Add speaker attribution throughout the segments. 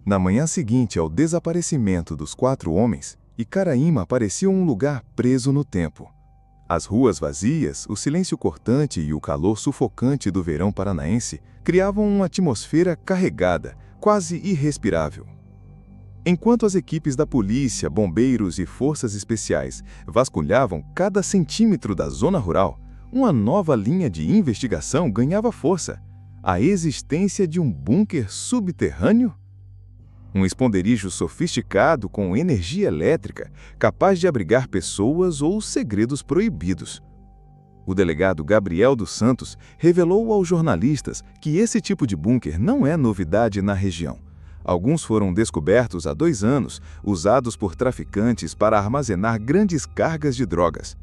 Speaker 1: Na manhã seguinte ao desaparecimento dos 4 homens, Icaraíma parecia um lugar preso no tempo. As ruas vazias, o silêncio cortante e o calor sufocante do verão paranaense criavam uma atmosfera carregada, quase irrespirável. Enquanto as equipes da polícia, bombeiros e forças especiais vasculhavam cada centímetro da zona rural, uma nova linha de investigação ganhava força: a existência de um bunker subterrâneo? Um esconderijo sofisticado com energia elétrica, capaz de abrigar pessoas ou segredos proibidos. O delegado Gabriel dos Santos revelou aos jornalistas que esse tipo de bunker não é novidade na região. Alguns foram descobertos há 2 anos, usados por traficantes para armazenar grandes cargas de drogas.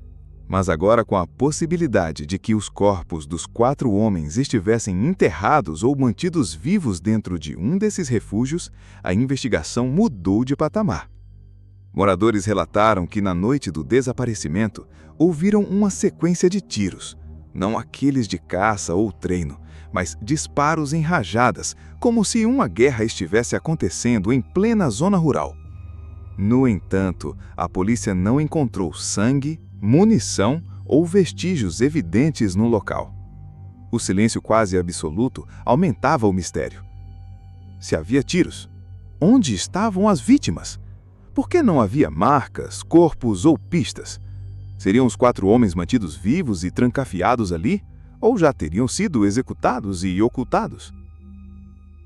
Speaker 1: Mas agora, com a possibilidade de que os corpos dos 4 homens estivessem enterrados ou mantidos vivos dentro de um desses refúgios, a investigação mudou de patamar. Moradores relataram que na noite do desaparecimento ouviram uma sequência de tiros, não aqueles de caça ou treino, mas disparos em rajadas, como se uma guerra estivesse acontecendo em plena zona rural. No entanto, a polícia não encontrou sangue, munição ou vestígios evidentes no local. O silêncio quase absoluto aumentava o mistério. Se havia tiros, onde estavam as vítimas? Por que não havia marcas, corpos ou pistas? Seriam os 4 homens mantidos vivos e trancafiados ali? Ou já teriam sido executados e ocultados?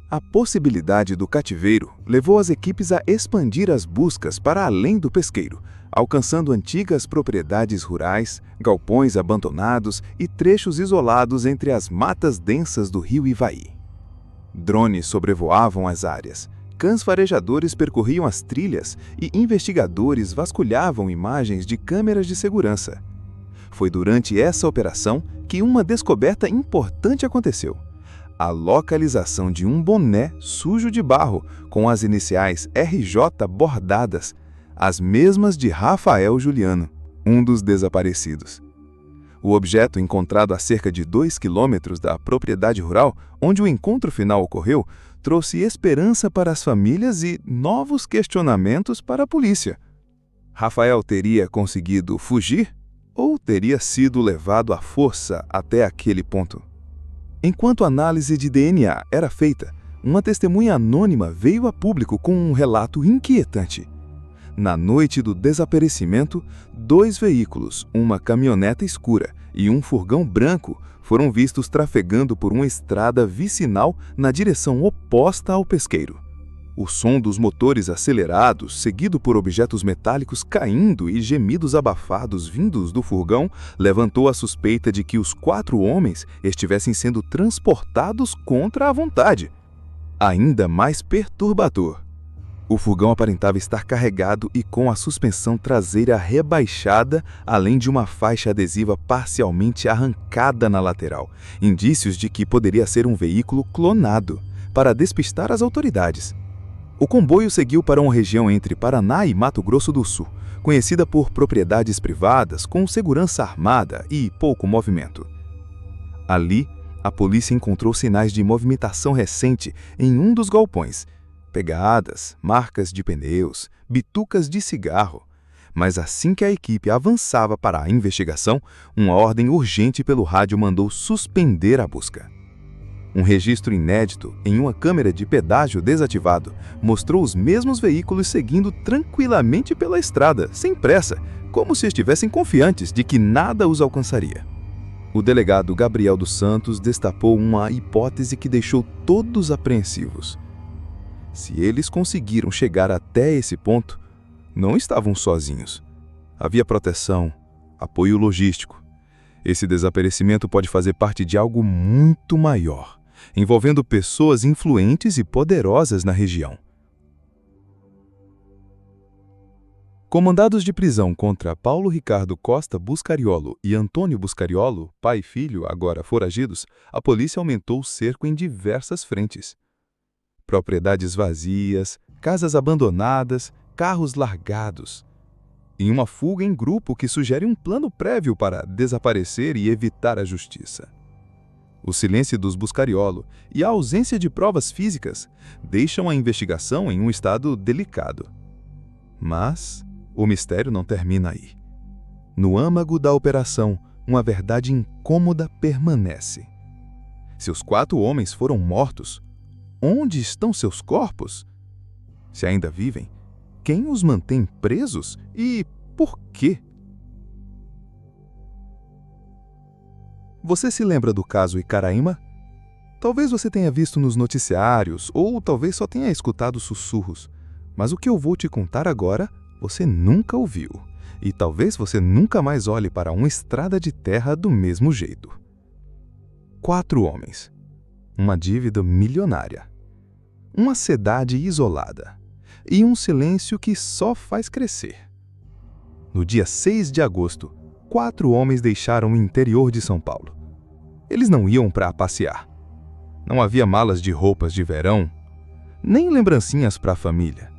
Speaker 1: A possibilidade do cativeiro levou as equipes a expandir as buscas para além do pesqueiro, alcançando antigas propriedades rurais, galpões abandonados e trechos isolados entre as matas densas do rio Ivaí. Drones sobrevoavam as áreas, cães farejadores percorriam as trilhas e investigadores vasculhavam imagens de câmeras de segurança. Foi durante essa operação que uma descoberta importante aconteceu: a localização de um boné sujo de barro com as iniciais RJ bordadas, as mesmas de Rafael Juliano, um dos desaparecidos. O objeto, encontrado a cerca de 2 quilômetros da propriedade rural onde o encontro final ocorreu, trouxe esperança para as famílias e novos questionamentos para a polícia. Rafael teria conseguido fugir ou teria sido levado à força até aquele ponto? Enquanto a análise de DNA era feita, uma testemunha anônima veio a público com um relato inquietante. Na noite do desaparecimento, 2 veículos, uma caminhoneta escura e um furgão branco, foram vistos trafegando por uma estrada vicinal na direção oposta ao pesqueiro. O som dos motores acelerados, seguido por objetos metálicos caindo e gemidos abafados vindos do furgão, levantou a suspeita de que os 4 homens estivessem sendo transportados contra a vontade. Ainda mais perturbador: o furgão aparentava estar carregado e com a suspensão traseira rebaixada, além de uma faixa adesiva parcialmente arrancada na lateral, indícios de que poderia ser um veículo clonado, para despistar as autoridades. O comboio seguiu para uma região entre Paraná e Mato Grosso do Sul, conhecida por propriedades privadas com segurança armada e pouco movimento. Ali, a polícia encontrou sinais de movimentação recente em um dos galpões: pegadas, marcas de pneus, bitucas de cigarro. Mas assim que a equipe avançava para a investigação, uma ordem urgente pelo rádio mandou suspender a busca. Um registro inédito em uma câmera de pedágio desativado mostrou os mesmos veículos seguindo tranquilamente pela estrada, sem pressa, como se estivessem confiantes de que nada os alcançaria. O delegado Gabriel dos Santos destapou uma hipótese que deixou todos apreensivos. Se eles conseguiram chegar até esse ponto, não estavam sozinhos. Havia proteção, apoio logístico. Esse desaparecimento pode fazer parte de algo muito maior, envolvendo pessoas influentes e poderosas na região. Com mandados de prisão contra Paulo Ricardo Costa Buscariolo e Antônio Buscariolo, pai e filho agora foragidos, a polícia aumentou o cerco em diversas frentes. Propriedades vazias, casas abandonadas, carros largados. E uma fuga em grupo que sugere um plano prévio para desaparecer e evitar a justiça. O silêncio dos Buscariolo e a ausência de provas físicas deixam a investigação em um estado delicado. Mas o mistério não termina aí. No âmago da operação, uma verdade incômoda permanece. Se os 4 homens foram mortos, onde estão seus corpos? Se ainda vivem, quem os mantém presos e por quê? Você se lembra do caso Icaraíma? Talvez você tenha visto nos noticiários ou talvez só tenha escutado sussurros, mas o que eu vou te contar agora você nunca ouviu. E talvez você nunca mais olhe para uma estrada de terra do mesmo jeito. 4 homens. Uma dívida milionária. Uma cidade isolada. E um silêncio que só faz crescer. No dia 6 de agosto, 4 homens deixaram o interior de São Paulo. Eles não iam para passear. Não havia malas de roupas de verão, nem lembrancinhas para a família.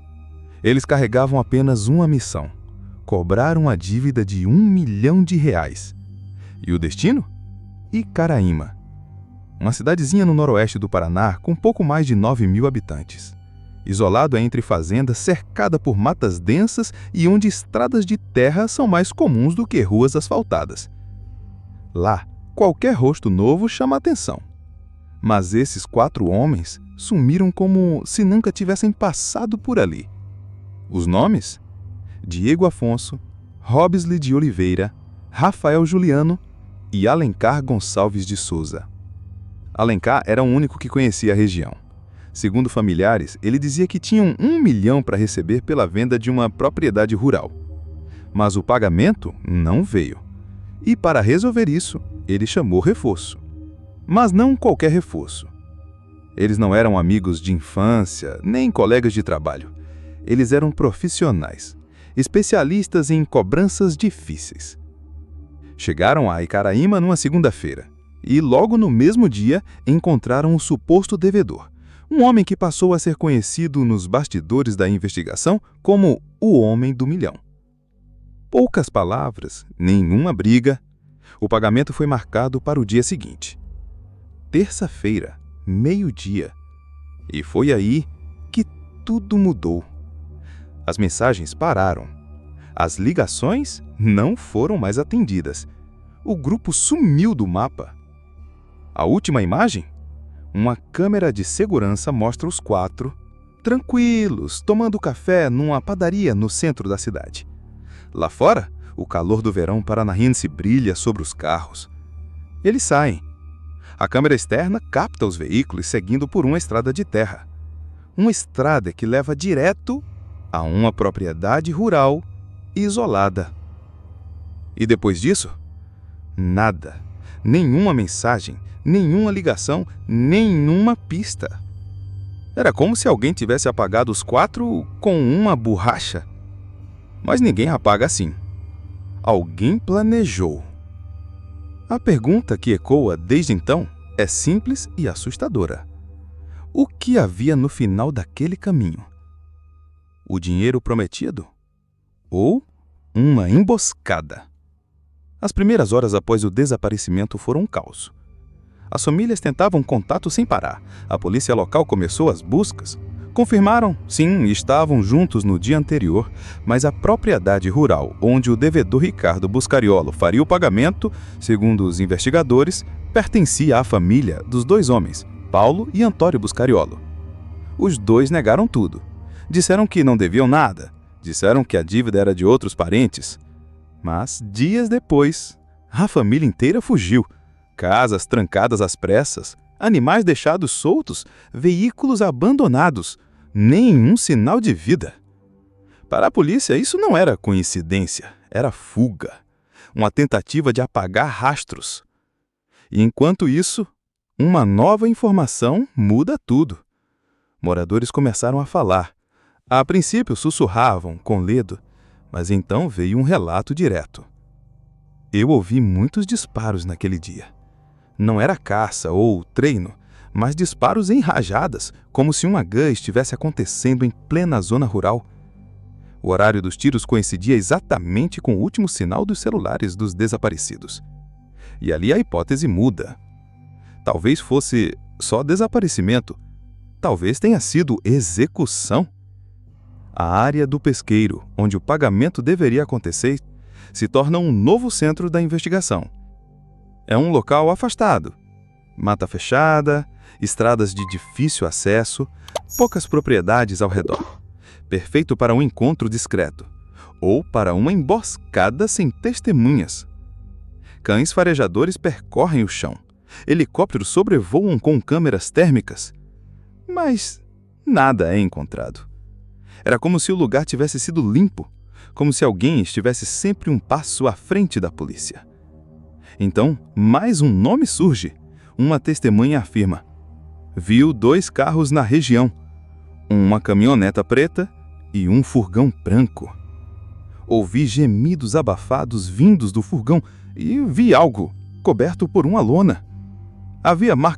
Speaker 1: Eles carregavam apenas uma missão: cobrar uma dívida de R$1 milhão. E o destino? Icaraíma. Uma cidadezinha no noroeste do Paraná com pouco mais de 9.000 habitantes. Isolado entre fazendas, cercada por matas densas e onde estradas de terra são mais comuns do que ruas asfaltadas. Lá, qualquer rosto novo chama atenção. Mas esses 4 homens sumiram como se nunca tivessem passado por ali. Os nomes? Diego Afonso, Robsley de Oliveira, Rafael Juliano e Alencar Gonçalves de Souza. Alencar era o único que conhecia a região. Segundo familiares, ele dizia que tinham R$1 milhão para receber pela venda de uma propriedade rural. Mas o pagamento não veio. E para resolver isso, ele chamou reforço. Mas não qualquer reforço. Eles não eram amigos de infância, nem colegas de trabalho. Eles eram profissionais, especialistas em cobranças difíceis. Chegaram a Icaraíma numa segunda-feira e, logo no mesmo dia, encontraram o suposto devedor, um homem que passou a ser conhecido nos bastidores da investigação como o Homem do Milhão. Poucas palavras, nenhuma briga. O pagamento foi marcado para o dia seguinte. Terça-feira, meio-dia. E foi aí que tudo mudou. As mensagens pararam. As ligações não foram mais atendidas. O grupo sumiu do mapa. A última imagem? Uma câmera de segurança mostra os 4, tranquilos, tomando café numa padaria no centro da cidade. Lá fora, o calor do verão paranaense brilha sobre os carros. Eles saem. A câmera externa capta os veículos seguindo por uma estrada de terra. Uma estrada que leva direto a uma propriedade rural isolada. E depois disso? Nada. Nenhuma mensagem, nenhuma ligação, nenhuma pista. Era como se alguém tivesse apagado os 4 com uma borracha. Mas ninguém apaga assim. Alguém planejou. A pergunta que ecoa desde então é simples e assustadora. O que havia no final daquele caminho? O dinheiro prometido? Ou uma emboscada? As primeiras horas após o desaparecimento foram um caos. As famílias tentavam contato sem parar. A polícia local começou as buscas. Confirmaram, sim, estavam juntos no dia anterior, mas a propriedade rural onde o devedor Ricardo Buscariolo faria o pagamento, segundo os investigadores, pertencia à família dos 2 homens, Paulo e Antônio Buscariolo. Os 2 negaram tudo. Disseram que não deviam nada. Disseram que a dívida era de outros parentes. Mas, dias depois, a família inteira fugiu. Casas trancadas às pressas, animais deixados soltos, veículos abandonados, nenhum sinal de vida. Para a polícia, isso não era coincidência, era fuga, uma tentativa de apagar rastros. E enquanto isso, uma nova informação muda tudo. Moradores começaram a falar. A princípio sussurravam, com medo, mas então veio um relato direto. Eu ouvi muitos disparos naquele dia. Não era caça ou treino, mas disparos em rajadas, como se uma guerra estivesse acontecendo em plena zona rural. O horário dos tiros coincidia exatamente com o último sinal dos celulares dos desaparecidos. E ali a hipótese muda.
Speaker 2: Talvez fosse só desaparecimento. Talvez tenha sido execução. A área do pesqueiro, onde o pagamento deveria acontecer, se torna um novo centro da investigação. É um local afastado. Mata fechada, estradas de difícil acesso, poucas propriedades ao redor. Perfeito para um encontro discreto, ou para uma emboscada sem testemunhas. Cães farejadores percorrem o chão. Helicópteros sobrevoam com câmeras térmicas. Mas nada é encontrado. Era como se o lugar tivesse sido limpo, como se alguém estivesse sempre um passo à frente da polícia. Então, mais um nome surge. Uma testemunha afirma: viu 2 carros na região, uma caminhoneta preta e um furgão branco. Ouvi gemidos abafados vindos do furgão e vi algo coberto por uma lona. Havia marcas